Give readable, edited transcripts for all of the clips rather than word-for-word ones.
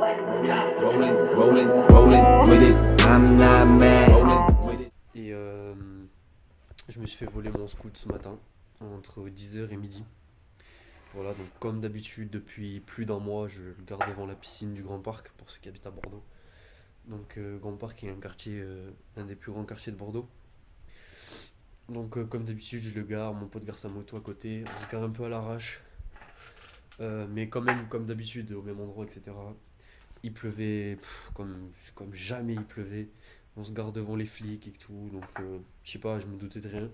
Rolling with it, I'm not mad. Rolling with it. Et je me suis fait voler mon scoot ce matin, entre 10h et midi. Voilà, donc comme d'habitude, depuis plus d'un mois, je le garde devant la piscine du Grand Parc, pour ceux qui habitent à Bordeaux. Donc Grand Parc est un quartier, un des plus grands quartiers de Bordeaux. Donc comme d'habitude, je le gare, mon pote gare sa moto à côté, on se gare un peu à l'arrache. Mais quand même, comme d'habitude, au même endroit, etc. Il pleuvait, comme jamais il pleuvait. On se gare devant les flics et tout, donc je sais pas, je me doutais de rien.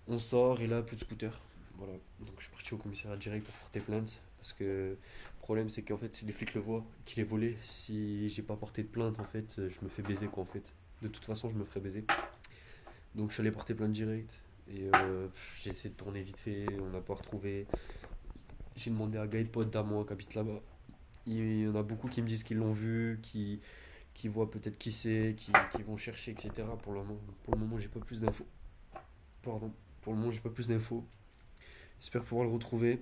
On sort et là, plus de scooter. Voilà, donc je suis parti au commissariat direct pour porter plainte. Parce que le problème, c'est qu'en fait, si les flics le voient, qu'il est volé, si j'ai pas porté de plainte, en fait, je me fais baiser quoi, en fait. De toute façon, je me ferais baiser. Donc je suis allé porter plainte direct. Et j'ai essayé de tourner vite fait, on n'a pas retrouvé. J'ai demandé à Gaël, pote à moi qui habite là-bas. Il y en a beaucoup qui me disent qu'ils l'ont vu, qui voient peut-être qui c'est, qui vont chercher, etc. Pour le moment, j'ai pas plus d'infos. Pardon. Pour le moment, j'ai pas plus d'infos. J'espère pouvoir le retrouver.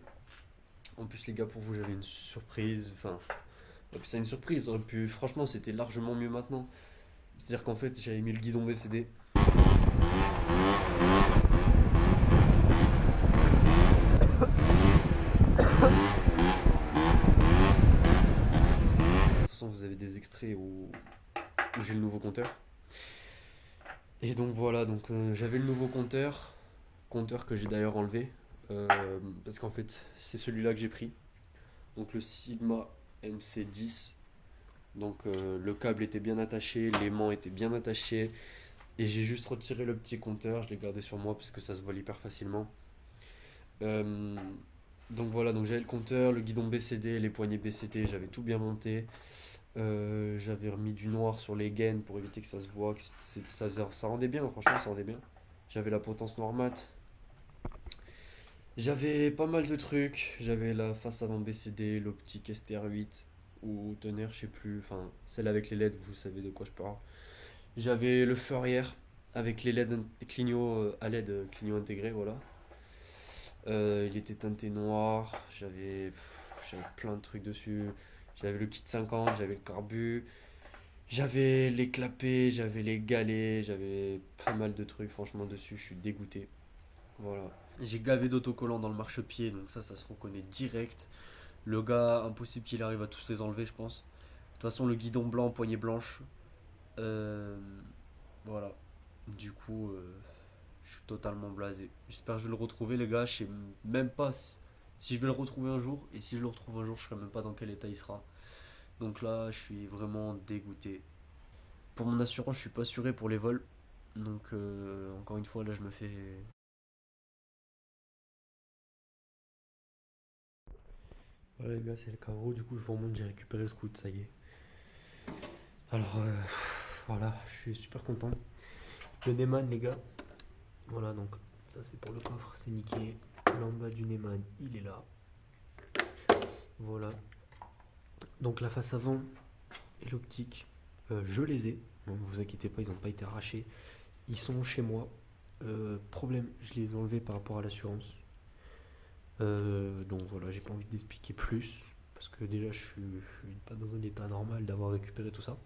En plus, les gars, pour vous, j'avais une surprise. Enfin, c'est une surprise. Franchement, c'était largement mieux maintenant. C'est-à-dire qu'en fait, j'avais mis le guidon BCD. De toute façon, vous avez des extraits où j'ai le nouveau compteur. Et donc voilà, donc j'avais le nouveau compteur que j'ai d'ailleurs enlevé. euh, Parce qu'en fait, c'est celui-là que j'ai pris. Donc le Sigma MC10. Donc le câble était bien attaché, l'aimant était bien attaché. Et j'ai juste retiré le petit compteur, je l'ai gardé sur moi parce que ça se vole hyper facilement. Euh, donc voilà, donc j'avais le compteur, le guidon BCD, les poignées BCD, j'avais tout bien monté. J'avais remis du noir sur les gaines pour éviter que ça se voit, que ça rendait bien, franchement ça rendait bien. J'avais la potence noire mat. J'avais pas mal de trucs, j'avais la face avant BCD, l'optique STR8 ou tonnerre, je sais plus, enfin celle avec les LED, vous savez de quoi je parle. J'avais le feu arrière avec les LED clignot à LED clignot intégré, voilà. Il était teinté noir, j'avais plein de trucs dessus. J'avais le kit 50, j'avais le carbu, j'avais les clapets, j'avais les galets, j'avais pas mal de trucs franchement dessus, je suis dégoûté. Voilà. J'ai gavé d'autocollants dans le marchepied, donc ça se reconnaît direct. Le gars, impossible qu'il arrive à tous les enlever, je pense. De toute façon, le guidon blanc, poignée blanche. Euh, voilà. Du coup, je suis totalement blasé. J'espère que je vais le retrouver, les gars. Je sais même pas si je vais le retrouver un jour. Et si je le retrouve un jour, je ne sais même pas dans quel état il sera. Donc là, je suis vraiment dégoûté. Pour mon assurance, je suis pas assuré pour les vols. Donc, encore une fois, là, je me fais. Voilà, les gars, c'est le carreau. Du coup, je vous remonte, j'ai récupéré le scoot, ça y est. Alors, voilà, je suis super content. Le Neyman, les gars. Voilà, donc, ça, c'est pour le coffre, c'est niqué. L'en bas du Neyman, il est là. Voilà. Donc, la face avant et l'optique, je les ai. Ne vous inquiétez pas, ils n'ont pas été arrachés. Ils sont chez moi. Problème, je les ai enlevés par rapport à l'assurance. Donc voilà, j'ai pas envie d'expliquer plus. Parce que déjà, je suis pas dans un état normal d'avoir récupéré tout ça.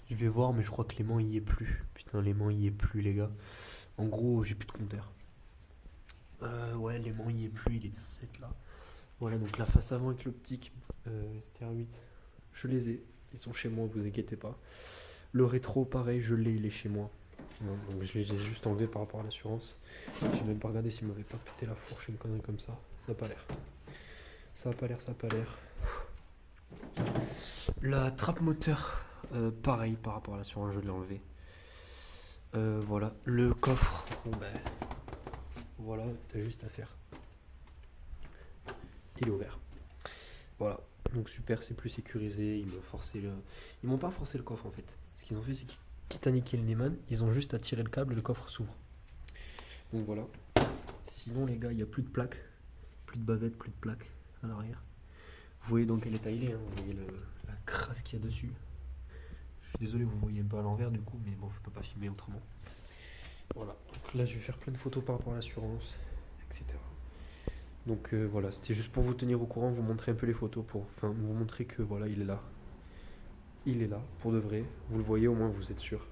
Je vais voir, mais je crois que l'aimant y est plus. Putain, l'aimant y est plus, les gars. En gros, j'ai plus de compteur. Ouais, l'aimant y est plus, il est censé être là. Voilà, donc la face avant avec l'optique STR8, je les ai. Ils sont chez moi, vous inquiétez pas. Le rétro, pareil, je l'ai, il est chez moi. Donc je les ai juste enlevés par rapport à l'assurance. J'ai même pas regardé s'il m'avait pas pété la fourche, une connerie comme ça. Ça a pas l'air. Ça a pas l'air, ça a pas l'air. La trappe moteur, pareil par rapport à l'assurance, je l'ai enlevé. Voilà, le coffre, bon ben, voilà, t'as juste à faire. Il est ouvert. Voilà, donc super, c'est plus sécurisé. Ils m'ont pas forcé le coffre en fait. Ce qu'ils ont fait, c'est qu'ils, quitte à niquer le Neyman, ils ont juste à tirer le câble et le coffre s'ouvre. Donc voilà. Sinon, les gars, il n'y a plus de plaques, plus de bavettes, plus de plaques à l'arrière. Vous voyez dans quel état il est, hein, vous voyez la crasse qu'il y a dessus. Je suis désolé, vous voyez un peu à l'envers du coup, mais bon, je peux pas filmer autrement. Voilà, donc là je vais faire plein de photos par rapport à l'assurance, etc. Donc voilà, c'était juste pour vous tenir au courant, vous montrer un peu les photos, enfin vous montrer que voilà, il est là. il est là, pour de vrai. Vous le voyez, au moins vous êtes sûr.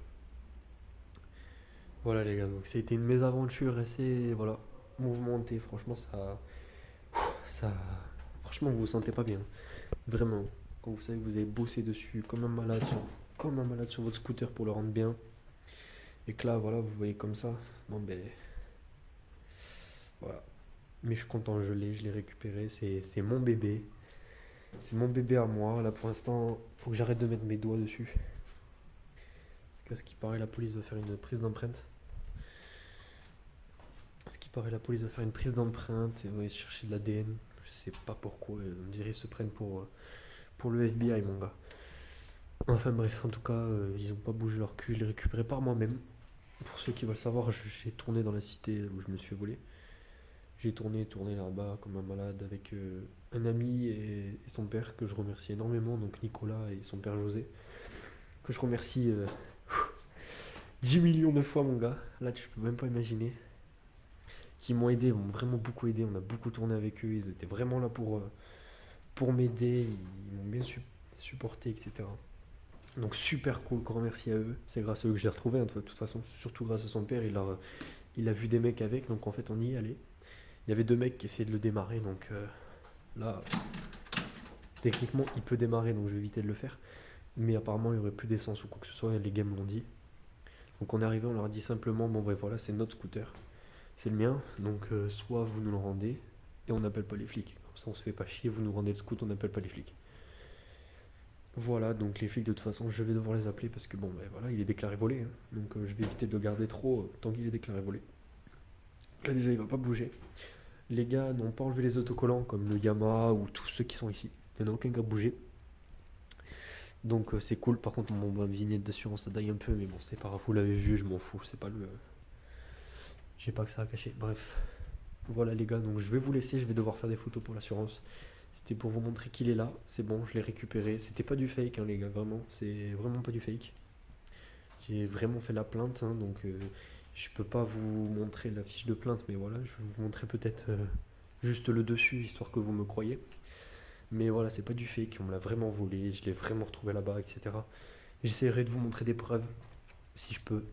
Voilà les gars, donc ça a été une mésaventure assez, voilà, mouvementée. Franchement, ça, franchement, vous vous sentez pas bien. Vraiment. Quand vous savez que vous avez bossé dessus comme un malade sur votre scooter pour le rendre bien. Et que là, voilà, vous voyez comme ça. Bon ben, voilà. Mais je suis content, je l'ai récupéré. C'est mon bébé. C'est mon bébé à moi. Là, pour l'instant, faut que j'arrête de mettre mes doigts dessus. Parce qu'à ce qui paraît, la police va faire une prise d'empreinte. Ce qui paraît, la police va faire une prise d'empreinte et va chercher de l'ADN. Je sais pas pourquoi. On dirait qu'ils se prennent pour le FBI, mon gars. Enfin bref, en tout cas, ils ont pas bougé leur cul. Je l'ai récupéré par moi-même. Pour ceux qui veulent savoir, j'ai tourné dans la cité où je me suis fait voler. J'ai tourné là-bas comme un malade avec un ami et son père que je remercie énormément, donc Nicolas et son père José, que je remercie 10 millions de fois, mon gars. Là, tu peux même pas imaginer. Qui m'ont aidé, m'ont vraiment beaucoup aidé. On a beaucoup tourné avec eux. Ils étaient vraiment là pour m'aider. Ils m'ont bien supporté, etc. Donc super cool, grand merci à eux. C'est grâce à eux que j'ai retrouvé, hein, de toute façon. Surtout grâce à son père, il a vu des mecs avec, donc en fait on y est allé. Il y avait deux mecs qui essayaient de le démarrer, donc là, techniquement il peut démarrer, donc je vais éviter de le faire. Mais apparemment il n'y aurait plus d'essence ou quoi que ce soit, les gars me l'ont dit. Donc on est arrivé, on leur a dit simplement, bon bref voilà, c'est notre scooter. C'est le mien, donc soit vous nous le rendez, et on n'appelle pas les flics. Comme ça on se fait pas chier, vous nous rendez le scoot, on n'appelle pas les flics. Voilà, donc les flics de toute façon je vais devoir les appeler parce que bon ben voilà, il est déclaré volé, hein. Donc je vais éviter de le garder trop tant qu'il est déclaré volé. Là déjà il va pas bouger. Les gars n'ont pas enlevé les autocollants comme le Yamaha ou tous ceux qui sont ici. Il n'y en a aucun qui a bougé. Donc c'est cool. Par contre mon vignette d'assurance ça daille un peu, mais bon c'est pas grave, vous l'avez vu, je m'en fous. C'est pas le. J'ai pas que ça à cacher. Bref. Voilà les gars, donc je vais vous laisser, je vais devoir faire des photos pour l'assurance. C'était pour vous montrer qu'il est là, c'est bon, je l'ai récupéré. C'était pas du fake hein, les gars, vraiment, c'est vraiment pas du fake. J'ai vraiment fait la plainte, hein, donc je peux pas vous montrer la fiche de plainte, mais voilà, je vais vous montrer peut-être juste le dessus, histoire que vous me croyez. Mais voilà, c'est pas du fake, on me l'a vraiment volé, je l'ai vraiment retrouvé là-bas, etc. J'essaierai de vous montrer des preuves, si je peux.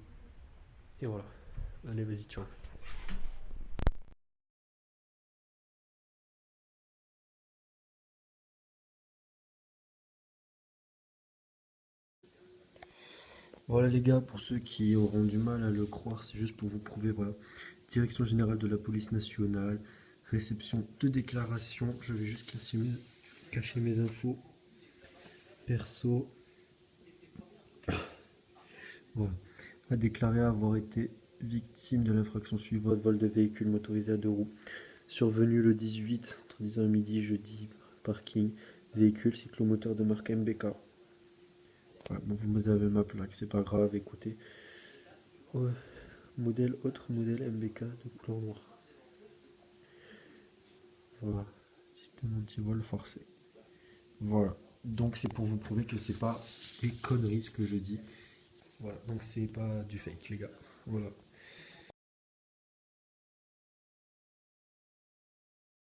Et voilà. Allez, vas-y, tiens. Voilà les gars, pour ceux qui auront du mal à le croire, c'est juste pour vous prouver, voilà. Direction générale de la police nationale, réception de déclaration. Je vais juste cacher mes infos perso. Voilà. A déclaré avoir été victime de l'infraction suivante, vol de véhicule motorisé à deux roues. Survenu le 18, entre 10h et midi, jeudi, parking, véhicule cyclomoteur de marque MBK. Voilà, bon, vous avez ma plaque, c'est pas grave, écoutez. Ouais. Autre modèle MBK de couleur noire. Voilà. Système anti-vol forcé. Voilà. Donc c'est pour vous prouver que c'est pas des conneries ce que je dis. Voilà. Donc c'est pas du fake les gars. Voilà.